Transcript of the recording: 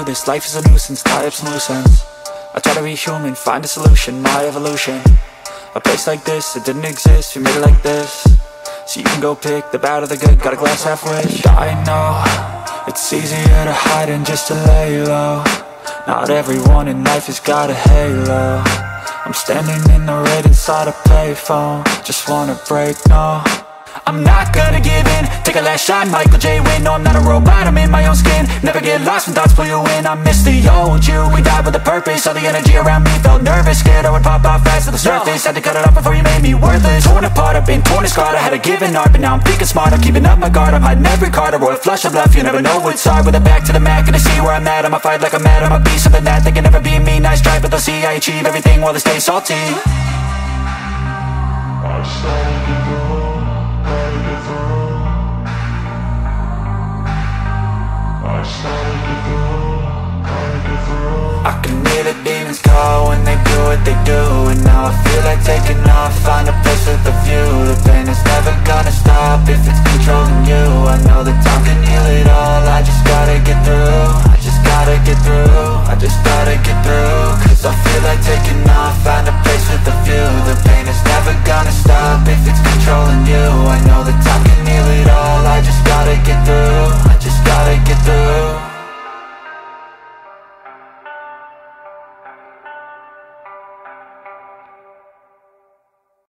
This life is a nuisance, tie up some loose ends. I try to be human, find a solution, my evolution. A place like this, it didn't exist, we made it like this. So you can go pick the bad or the good, got a glass half wish. I know, it's easier to hide than just to lay low. Not everyone in life has got a halo. I'm standing in the red inside a payphone. Just wanna break, no, I'm not gonna give in. Take a last shot, Michael J. Win. No, I'm not a robot, I'm in my own skin. Never get lost when thoughts pull you in. I miss the old you, we died with a purpose. All the energy around me felt nervous, scared I would pop out fast to the surface. Had to cut it off before you made me worthless. Torn apart, I've been torn and scarred. I had a given art, but now I'm thinking smart. I'm keeping up my guard, I'm hiding every card. A royal flush of bluff, you never know what's hard. With a back to the mat, gonna see where I'm at. I'ma fight like I'm mad, I'ma be something that they can never be me. Nice try, but they'll see I achieve everything while they stay salty. I started to go. I can hear the demons call when they do what they do. And now I feel like taking off, find a place with a view.